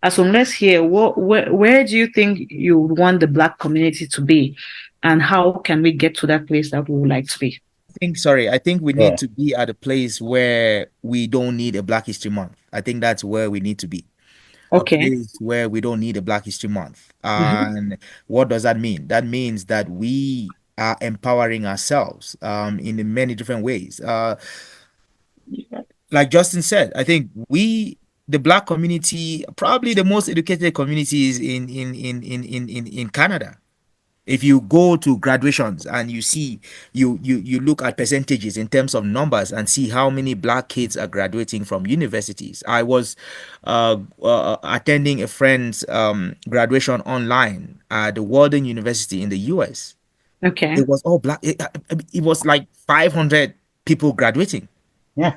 as let's hear, where do you think you would want the Black community to be, and how can we get to that place that we would like to be? I think we need Yeah. to be at a place where we don't need a Black History Month. I think that's where we need to be. A Okay. place where we don't need a Black History Month. Hmm. And what does that mean? That means that we are empowering ourselves in many different ways. Like Justin said, I think the Black community, probably the most educated communities in Canada. If you go to graduations and you see, you look at percentages in terms of numbers and see how many Black kids are graduating from universities. I was attending a friend's graduation online at the Walden University in the US. Okay. It was all Black. It was like 500 people graduating. Yeah.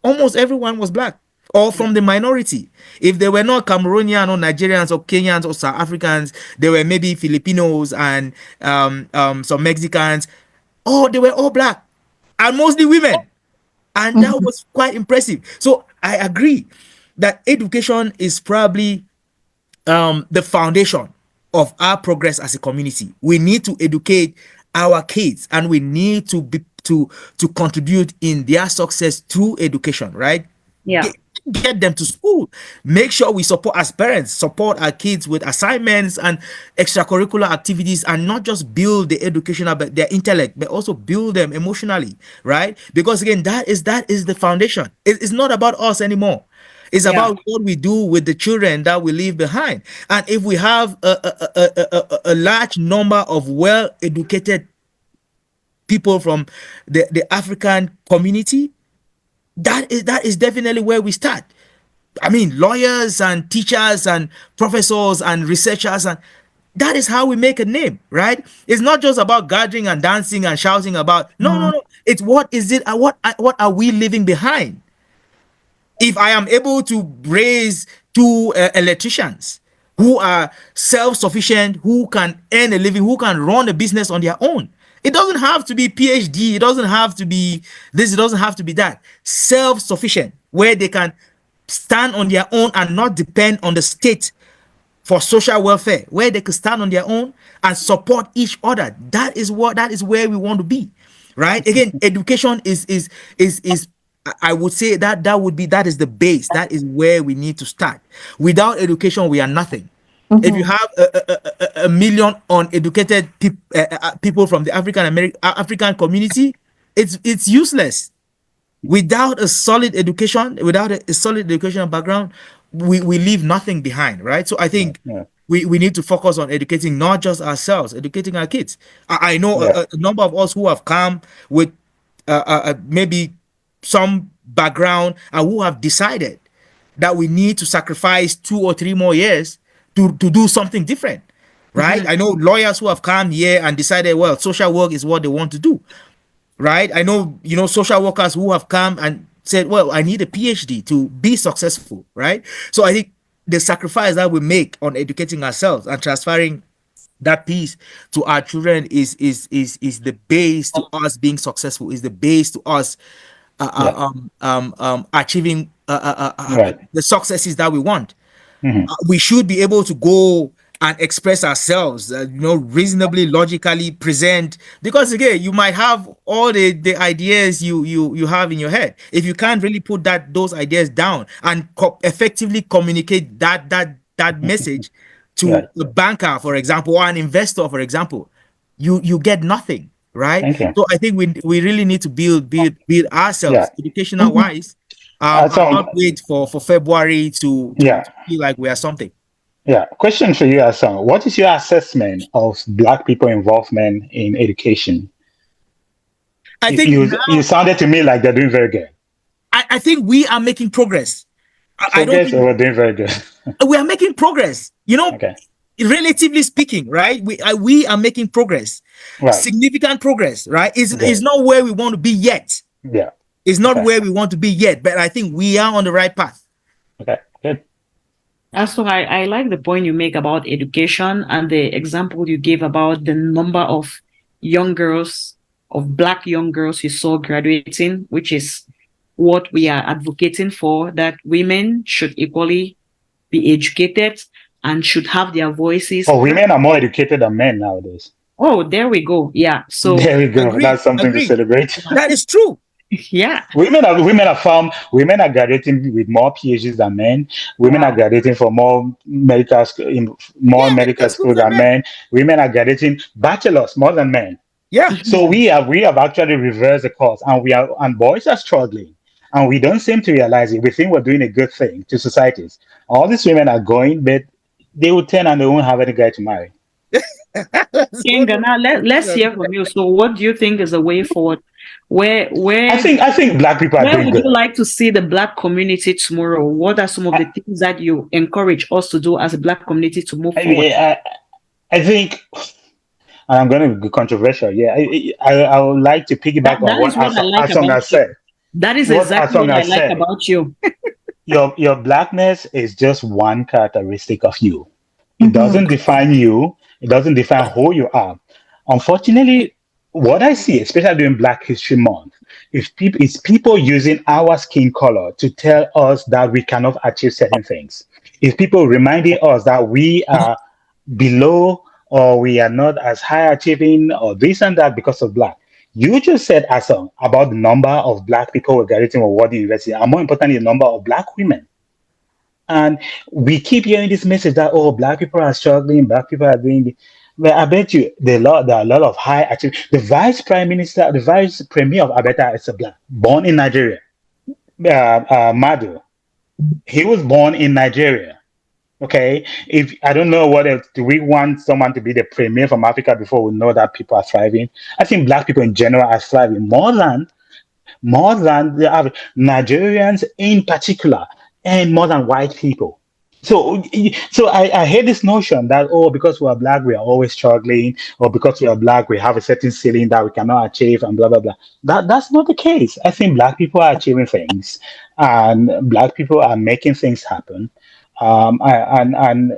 Almost everyone was Black or from the minority. If they were not Cameroonian or Nigerians or Kenyans or South Africans, they were maybe Filipinos and some Mexicans. Oh, they were all Black and mostly women. And that Mhm. was quite impressive. So I agree that education is probably the foundation of our progress as a community. We need to educate our kids, and we need to contribute in their success through education, right? Yeah. Get them to school. Make sure we support, as parents, support our kids with assignments and extracurricular activities, and not just build the educational but their intellect, but also build them emotionally, right? Because again, that is the foundation. It's not about us anymore. It's Yeah. about what we do with the children that we leave behind. And if we have a large number of well-educated people from the African community, that is definitely where we start. I mean, lawyers and teachers and professors and researchers, and that is how we make a name, right? It's not just about gathering and dancing and shouting about. No, no, Mhm. no. It's what is it? What are we leaving behind? If I am able to raise two electricians who are self-sufficient, who can earn a living, who can run a business on their own, it doesn't have to be PhD, it doesn't have to be this, it doesn't have to be that. Self-sufficient, where they can stand on their own and not depend on the state for social welfare, where they can stand on their own and support each other. That is where we want to be, right? Again, education is I would say that is the base. That is where we need to start. Without education, we are nothing. If you Mhm. have a million uneducated people from the African community, it's useless. Without a solid education, without a solid educational background, we leave nothing behind, right? So I Yeah. think Yeah. we need to focus on educating not just ourselves, educating our kids. I know Yeah. a number of us who have come with maybe some background and who have decided that we need to sacrifice 2 or 3 more years to do something different, right? Mhm. I know lawyers who have come here and decided, well, social work is what they want to do, right? I know, social workers who have come and said, well, I need a PhD to be successful, right? So I think the sacrifice that we make on educating ourselves and transferring that piece to our children is the base to us being successful, is the base to us Yeah. achieving Right. the successes that we want. Hmm. We should be able to go and express ourselves, reasonably logically present, because again, you might have all the ideas you have in your head. If you can't really put those ideas down and effectively communicate that message to Right. a banker, for example, or an investor, for example, you get nothing, right? Thank you. So I think we really need to build Yeah. ourselves educational Mhm. wise, and So, not wait for February to yeah. feel like we are something. Yeah. Question for you, Hassan. What is your assessment of Black people involvement in education? I You, think you, you now, sounded to me like they're doing very good. I think we are making progress. I don't Progress, think or we're doing very good. we are making progress. Okay. Relatively speaking, right? We are making progress, Right. significant progress, right? Is Good. not where we want to be yet. Yeah. It's not Okay. where we want to be yet, but I think we are on the right path. Okay. Good. Also, I like the point you make about education and the example you gave about the number of young girls, of Black young girls you saw graduating, which is what we are advocating for, that women should equally be educated and should have their voices Oh, heard. women are more educated than men nowadays. Oh, there we go. Yeah. So There we go. Agreed. That's something to Agreed. celebrate. That is true. yeah. Women are graduating with more PhDs than men. Women are Wow. graduating for more Yeah, medical medical school schools are than men. men. Women are graduating bachelors more than men. Yeah. So Mhm. we have actually reversed the course, and boys are struggling, and we don't seem to realize it. We think we're doing a good thing to societies. All these women are going, but they will turn and they won't have any guy to marry. Let's go Kenga, to now let's conclusion. hear from you. So what do you think is a way forward? Where where I think black people are where doing would you good. like to see the Black community tomorrow? What are some of the I, things that you encourage us to do as a Black community to move I forward? mean, I think, and I'm going to be controversial. Yeah, I would like to piggyback on That what is what I like Asong about has you. said. That is What exactly Asong what I has like said. about you. Your blackness is just one characteristic of you. It Mhm. doesn't define you. It doesn't define who you are. Unfortunately, what I see, especially during Black History Month, is people using our skin color to tell us that we cannot achieve certain things. Is people reminding us that we are below or we are not as high achieving or this and that because of black. You just said Asong about the number of black people we're graduating with World University, and more importantly, the number of black women. And we keep hearing this message that oh, black people are struggling, black people are doing this. Well, I bet you there are a lot of high achieving. The vice prime minister, the vice premier of Abeta is a black, born in Nigeria. Madu, he was born in Nigeria. Okay, if I don't know what else, do we want someone to be the premier from Africa before we know that people are thriving? I think black people in general are thriving more than the average Nigerians in particular, and more than white people. So I hate this notion that oh, because we are black, we are always struggling, or because we are black, we have a certain ceiling that we cannot achieve, and blah blah blah. That's not the case. I think black people are achieving things, and black people are making things happen. And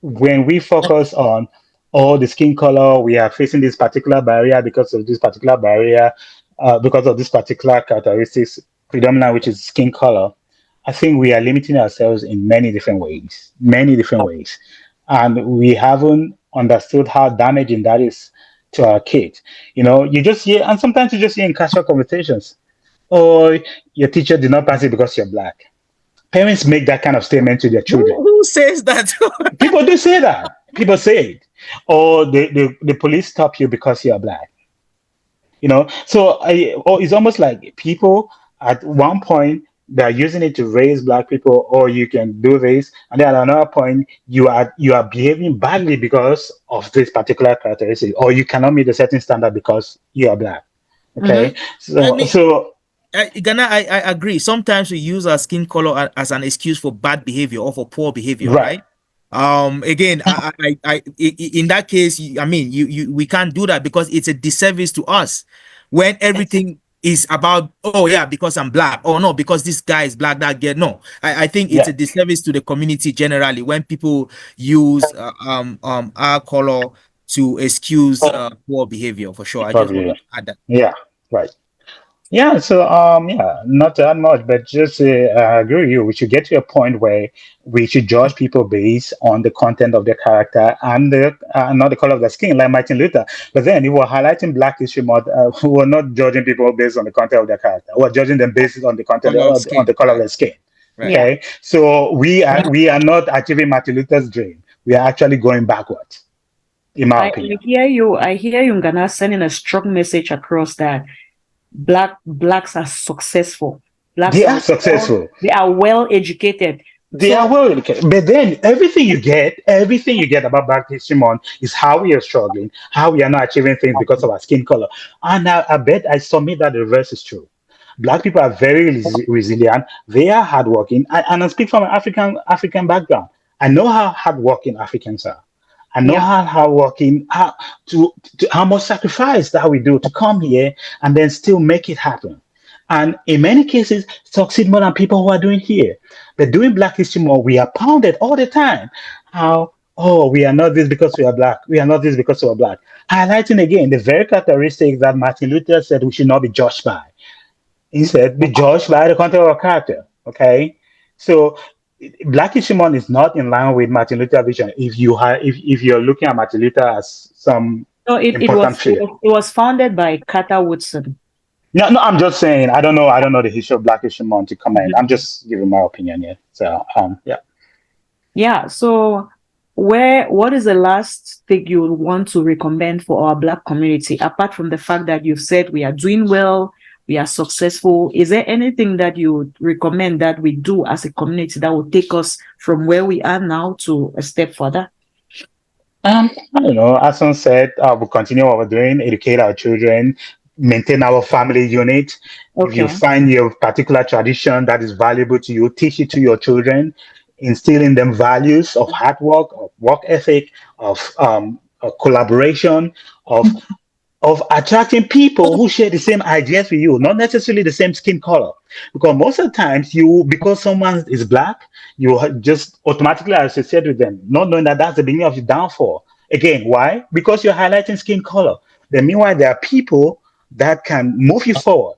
when we focus on oh the skin color, we are facing this particular barrier because of this particular barrier, because of this particular characteristics, predominant which is skin color. I think we are limiting ourselves in many different ways, and we haven't understood how damaging that is to our kids. You know, you just hear, and sometimes you just hear in casual conversations, "Oh, your teacher did not pass it because you're black." Parents make that kind of statement to their children. Who says that? People do say that. People say it, or the police stop you because you're black. You know, or it's almost like people at one point they're using it to raise black people, or you can do this, and then at another point you are behaving badly because of this particular characteristic, or you cannot meet a certain standard because you are black. Okay, Mhm. I so mean, so Ghana, I agree. Sometimes we use our skin color as an excuse for bad behavior or for poor behavior, right, right? Again, in that case, I mean, we can't do that because it's a disservice to us when everything is about, oh yeah, because I'm black, oh no, because this guy is black, that girl. No, I think it's yeah, a disservice to the community generally when people use our color to excuse poor behavior for sure. I just want probably, to add that. yeah, right. Yeah, yeah, not that much, but just I agree with you. We should get to a point where we should judge people based on the content of their character and not the color of their skin, like Martin Luther. But then, if we're highlighting Black History Month, we're not judging people based on the content of their character. We're judging them based on the content Color of on skin, the color of right? their skin. Right. Yeah. Okay, so we are not achieving Martin Luther's dream. We are actually going backwards, in my I opinion. hear you. I hear you, Ngana, sending a strong message across that blacks are successful. Blacks They are successful. they are well educated. They are So well educated, but then everything you get about Black History Month is how we are struggling, how we are not achieving things because of our skin color. And I bet I submit that the reverse is true. Black people are very resilient. They are hardworking, and I speak from an African background. I know how hardworking Africans are. I know yeah. how hardworking, how much sacrifice that we do to come here and then still make it happen. And in many cases, succeed more than people who are doing here. But doing Black History Month, we are pounded all the time. How, oh, we are not this because we are black. We are not this because we are black. Highlighting again the very characteristics that Martin Luther said we should not be judged by. He said, be judged by the content of our character. Okay. So Black History Month is not in line with Martin Luther vision. If you're looking at Martin Luther as some No, it important was it figure. was it was founded by Carter Woodson. No, no, I'm just saying. I don't know the history of Black History Month to comment. Mhm. I'm just giving my opinion here. So, yeah. Yeah. So, what is the last thing you want to recommend for our Black community, apart from the fact that you've said we are doing well, we are successful? Is there anything that you would recommend that we do as a community that will take us from where we are now to a step further? I don't know. As someone said, we'll continue what we're doing, educate our children, maintain our family unit. If you Okay. find your particular tradition that is valuable to you, teach it to your children, instill in them values of hard work, of work ethic, of collaboration, of attracting people who share the same ideas with you, not necessarily the same skin color. Because most of the times, because someone is black, just automatically associate with them, not knowing that that's the beginning of your downfall. Again, why? Because you're highlighting skin color. Then, meanwhile, there are people that can move you forward.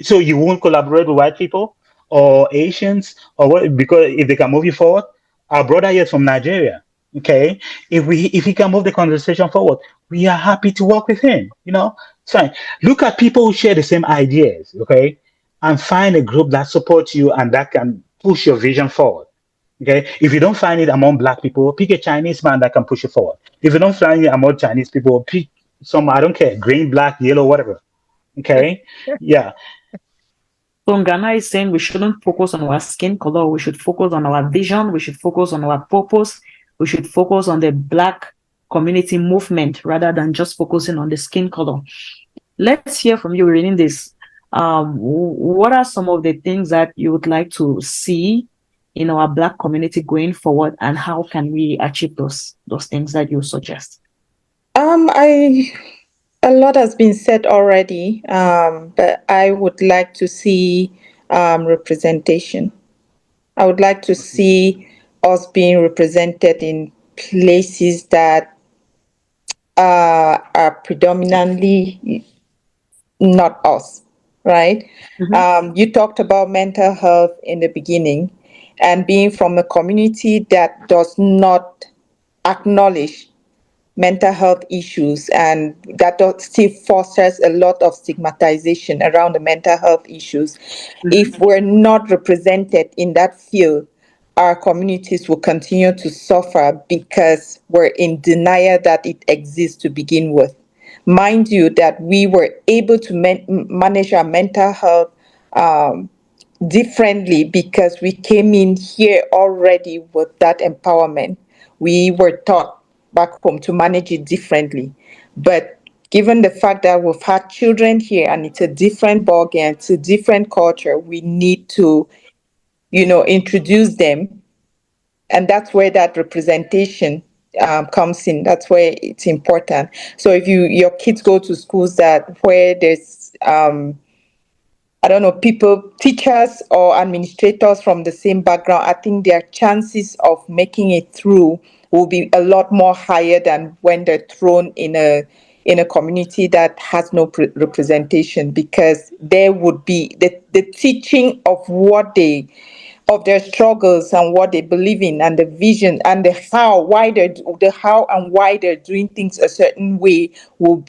So you won't collaborate with white people or Asians or what? Because if they can move you forward, our brother here is from Nigeria. Okay, if he can move the conversation forward, we are happy to work with him. It's fine. Look at people who share the same ideas. Okay, and find a group that supports you and that can push your vision forward. Okay, if you don't find it among black people, pick a Chinese man that can push you forward. If you don't find it among Chinese people, pick some, I don't care, green, black, yellow, whatever. Okay, yeah. So Ghana is saying we shouldn't focus on our skin color. We should focus on our vision. We should focus on our purpose. We should focus on the Black community movement rather than just focusing on the skin color. Let's hear from you reading this. What are some of the things that you would like to see in our Black community going forward, and how can we achieve those things that you suggest? I A lot has been said already, but I would like to see representation. I would like to see us being represented in places that are predominantly not us, right? Mhm. You talked about mental health in the beginning, and being from a community that does not acknowledge mental health issues, and that still fosters a lot of stigmatization around the mental health issues. Mhm. If we're not represented in that field, our communities will continue to suffer because we're in denial that it exists to begin with. Mind you, that we were able to manage our mental health differently because we came in here already with that empowerment. We were taught back home to manage it differently. But given the fact that we've had children here and it's a different ballgame, it's a different culture, we need to, introduce them. And that's where that representation comes in. That's where it's important. So if your kids go to schools where there's I don't know, people, teachers or administrators from the same background, I think their chances of making it through will be a lot more higher than when they're thrown in a community that has no representation, because there would be the teaching of their struggles and what they believe in and the vision and the how and why they're doing things a certain way will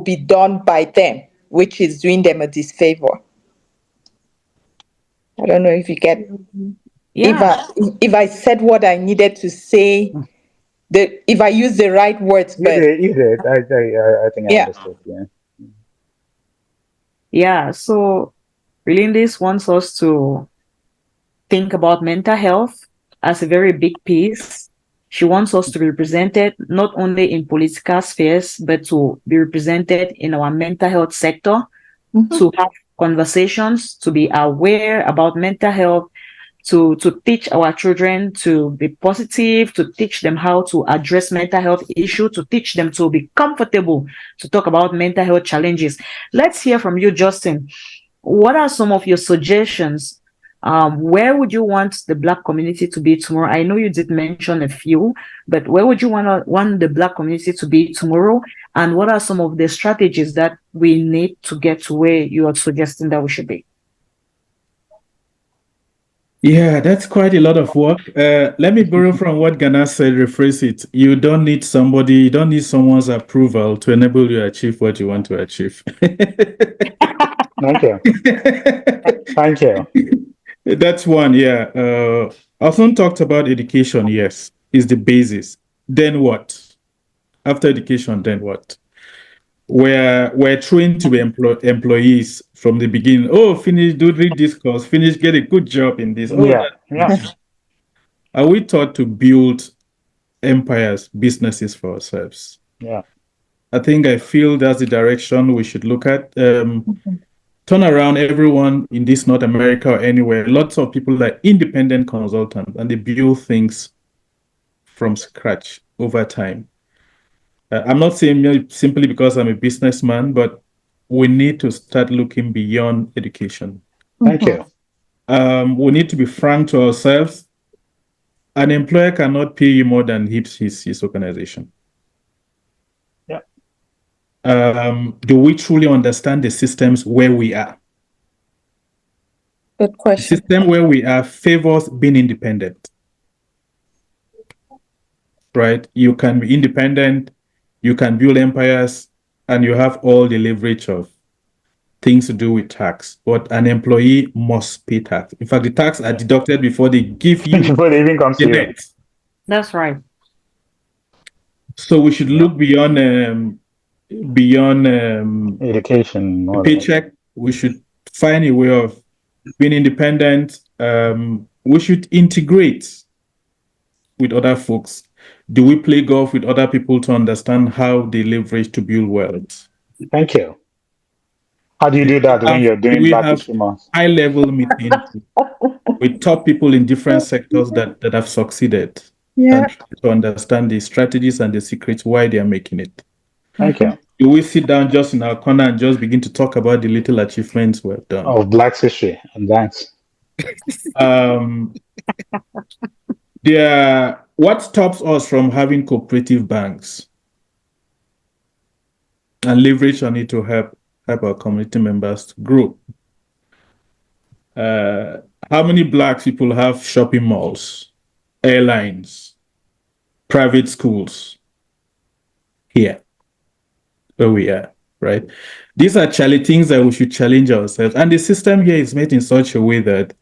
be done by them, which is doing them a disfavor. I don't know if you get if Yeah, I if I said what I needed to say, if I use the right words, You but did, you did. I think I yeah. understood. Yeah. yeah. So Relindis wants us to think about mental health as a very big piece. She wants us to be represented not only in political spheres, but to be represented in our mental health sector, Mhm. to have conversations, to be aware about mental health, to teach our children to be positive, to teach them how to address mental health issues, to teach them to be comfortable to talk about mental health challenges. Let's hear from you, Justin. What are some of your suggestions? Where would you want the Black community to be tomorrow? I know you did mention a few, but where would you want the Black community to be tomorrow? And what are some of the strategies that we need to get to where you are suggesting that we should be? Yeah, that's quite a lot of work. Let me borrow from what Ghana said, rephrase it. You don't need someone's approval to enable you to achieve what you want to achieve. Thank you. Thank you. That's one, yeah. Often talked about education, yes, is the basis. Then what? After education, then what? We're trained to be employees from the beginning. Oh, finish, do read this course, finish, get a good job in this. Oh, Yeah. Yeah. that. Are we taught to build empires, businesses for ourselves? Yeah. I feel that's the direction we should look at. Turn around everyone in this North America or anywhere. Lots of people are independent consultants and they build things from scratch over time. I'm not saying simply because I'm a businessman, but we need to start looking beyond education. Thank you. We need to be frank to ourselves. An employer cannot pay you more than his organization. Yeah. Do we truly understand the systems where we are? Good The question. system where we are favors being independent, right? You can be independent, you can build empires, and you have all the leverage of things to do with tax. But an employee must pay tax. In fact, the tax are deducted before they give you Before it even comes the to you. net. That's right. So we should Yeah. look beyond Education, a all that. paycheck. We should find a way of being independent. We should integrate with other folks. Do we play golf with other people to understand how they leverage to build wealth? Thank you. How do you do that when you're Do doing we Black have History Month? high-level meetings with top people in different sectors that have succeeded Yeah. and try to understand the strategies and the secrets why they are making it? Thank you. Do we sit down just in our corner and just begin to talk about the little achievements we've done? Of Black history and thanks. Um, what stops us from having cooperative banks and leverage on it to help our community members to grow? How many Black people have shopping malls, airlines, private schools here where we are, right? These are things that we should challenge ourselves. And the system here is made in such a way that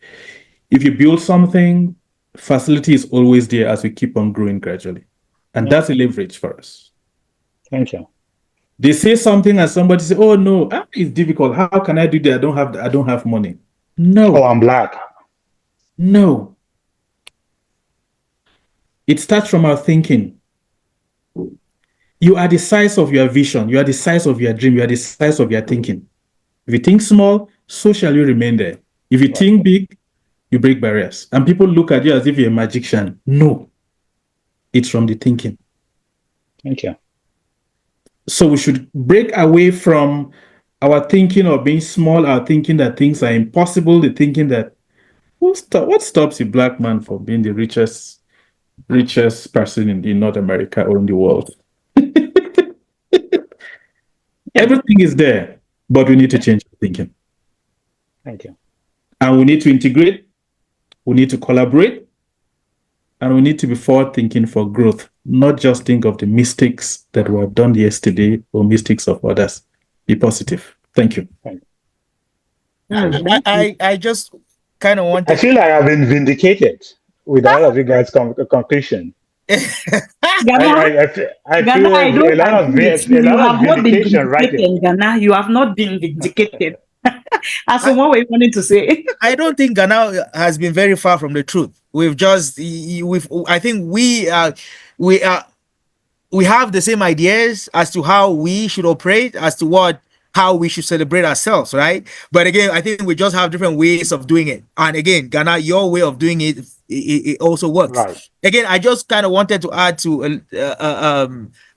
if you build something, facility is always there as we keep on growing gradually. And that's a leverage for us. Thank you. They say something and somebody say, oh no, it's difficult. How can I do that? I don't have money. No. Oh, I'm Black. No. It starts from our thinking. You are the size of your vision. You are the size of your dream. You are the size of your thinking. If you think small, so shall you remain there. If you think big, you break barriers. And people look at you as if you're a magician. No. It's from the thinking. Thank you. So we should break away from our thinking of being small, our thinking that things are impossible, the thinking that what stops a Black man from being the richest person in North America or in the world? Everything is there, but we need to change our thinking. Thank you. And we need to integrate, we need to collaborate, and we need to be forward thinking for growth, not just think of the mistakes that were done yesterday or mistakes of others. Be positive. Thank you. I just kind of I wanted. feel like I've been vindicated with all of you guys' conclusion. Ghana, I Ghana, feel I don't a lot of agree with you. You have not been vindication right there. vindicated, Ghana. You have not been vindicated. As I- what we're wanting to say. I don't think Ghana has been very far from the truth. I think we have the same ideas as to how we should operate, as to how we should celebrate ourselves, right? But again, I think we just have different ways of doing it. And again, Ghana, your way of doing it also works. Right. Again, I just kind of wanted to add to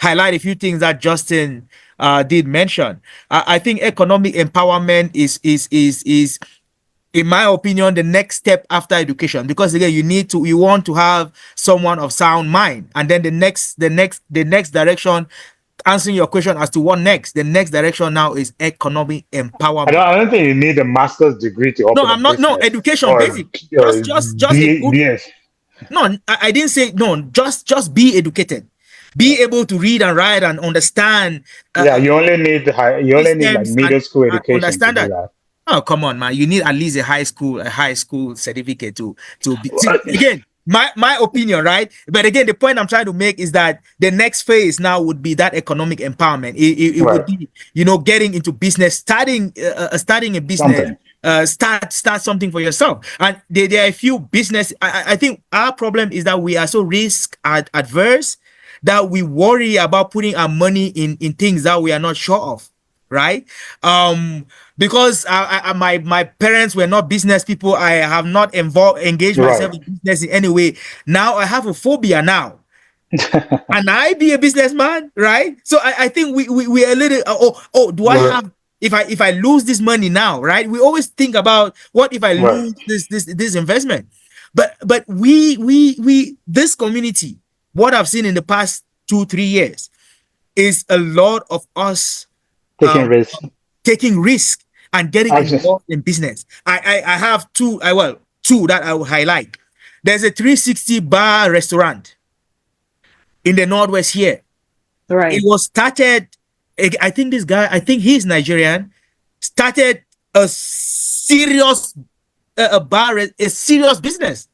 highlight a few things that Justin did mention. I think economic empowerment is in my opinion, the next step after education, because again, you want to have someone of sound mind, and then the next direction answering your question as to what next. The next direction now is economic empowerment. I don't think you need a master's degree to No, open a I'm not. No, business education, or, basic. Just a good. BS. No, I didn't say no. Just be educated, Yeah. be able to read and write and understand Yeah, you only need like systems middle school and education to understand do that. that. Oh, come on, man! You need at least a high school certificate to be. See, Uh, again, my opinion, right? But again, the point I'm trying to make is that the next phase now would be that economic empowerment. It would Right. be, getting into business, starting a business, Something. start something for yourself. And there are a few business. I think our problem is that we are so risk adverse that we worry about putting our money in things that we are not sure of, right? Because my parents were not business people. I have not engaged myself Right. in business in any way. Now I have a phobia now. And I be a businessman, right? So I think we are a little do I Well, have, if I lose this money now, right? We always think about what if I Right. lose this investment. But we this community, what I've seen in the past 2-3 years is a lot of us Taking um risks. taking risk and getting Access. involved in business. I have two that I will highlight. There's a 360 bar restaurant in the Northwest here. It Right. was started, I think this guy, I think he's Nigerian, started a serious a bar, a serious business.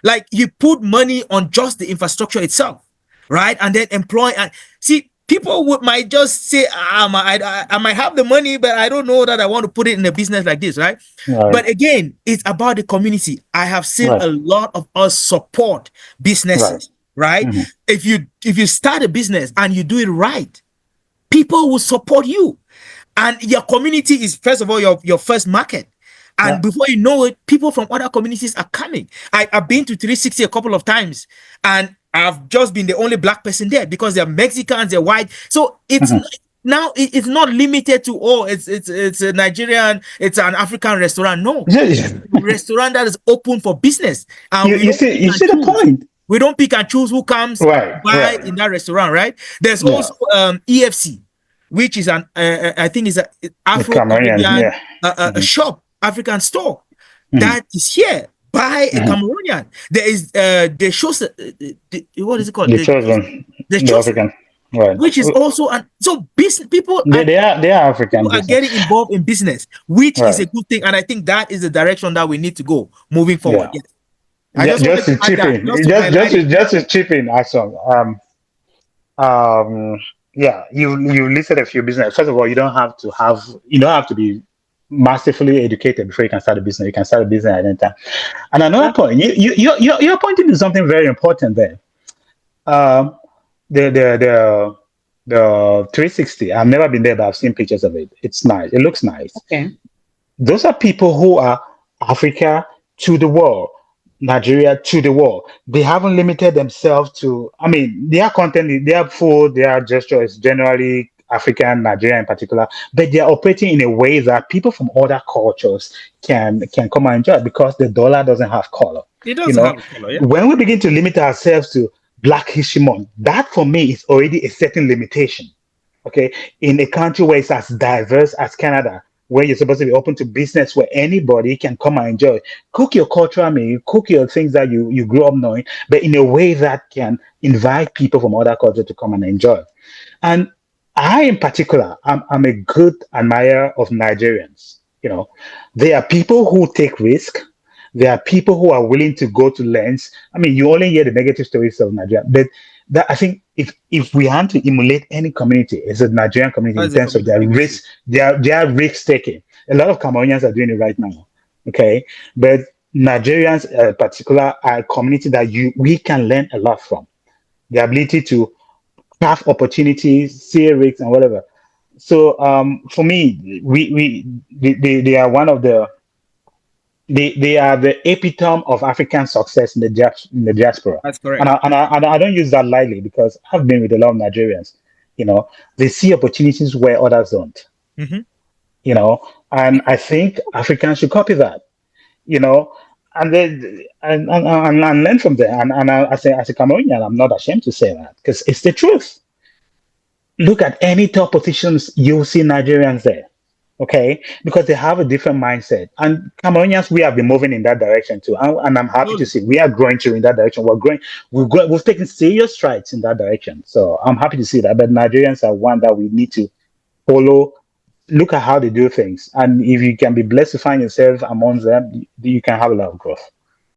Like, you put money on just the infrastructure itself, right? And then employ. And see, people might just say, I might have the money, but I don't know that I want to put it in a business like this, right? Right. But again, it's about the community. I have seen Right. a lot of us support Right. businesses, right? Mhm. If you start a business and you do it right, people will support you. And your community is, first of all, your first market. Yeah. And before you know it, people from other communities are coming. I've been to 360 a couple of times, and I've just been the only black person there because they're Mexicans, they're white. So it's Mhm. now it's not limited to, it's a Nigerian, it's an African restaurant. No, Yeah. restaurant that is open for business, and we You don't see, pick you and see the choose. point. We don't pick and choose who comes Right. by Right. in that restaurant, right? There's Yeah. also EFC, which is an I think is a The Cameroonian. Afro-Caribbean Yeah. a Mhm. shop, African store Mhm. that is here by a Mhm. Cameroonian. There is the shows, what is it called? The chosen, The the chosen, African. Right. which is also an so business people are They are African people are business. getting involved in business, which is a Right. good thing. And I think that is the direction that we need to go moving forward. Yeah. Yes. I just Just wanted to to add chip that, in, just to highlight it. just to chip in, Axel. Um, yeah, you listed a few business. First of all, you don't have to be massively educated before you can start a business. You can start a business at any time. And another Yeah. point, you're pointing to something very important there. Um, the 360. I've never been there, but I've seen pictures of it. It's nice. It looks nice. Okay. Those are people who are Africa to the world, Nigeria to the world. They haven't limited themselves to, I mean, their content, their food, their gesture is generally African, Nigeria in particular, but they are operating in a way that people from other cultures can come and enjoy because the dollar doesn't have color. It You doesn't know, have a color, yeah. when we begin to limit ourselves to Black History Month, that for me is already a certain limitation. Okay, in a country where it's as diverse as Canada, where you're supposed to be open to business, where anybody can come and enjoy, cook your cultural meal, cook your things that you grew up knowing, but in a way that can invite people from other cultures to come and enjoy. And I, in particular, I'm a good admirer of Nigerians. You know, they are people who take risk. There are people who are willing to go to lengths. I mean, you only hear the negative stories of Nigeria, but that I think if we want to emulate any community, it's a Nigerian community in That's the terms of their community. risk, their risk taking. A lot of Cameroonians are doing it right now. Okay, but Nigerians, particular, are a community that we can learn a lot from. The ability to craft opportunities, see risks, and whatever. So for me, they are one of they are the epitome of African success in in the diaspora. That's correct. And I don't use that lightly because I've been with a lot of Nigerians. You know, they see opportunities where others don't. Hmm. You know, and I think Africans should copy that. You know, and then and learn from them. And as a Cameroonian, I'm not ashamed to say that because it's the truth. look at any top positions, you'll see Nigerians there. Okay, because they have a different mindset, and Cameroonians, we have been moving in that direction too, and I'm happy to Slowly. see we are growing through in that direction. We're growing, we've taken serious strides in that direction. So I'm happy to see that. But Nigerians are one that we need to follow. Look at how they do things, and if you can be blessed to find yourself amongst them, you can have a lot of growth.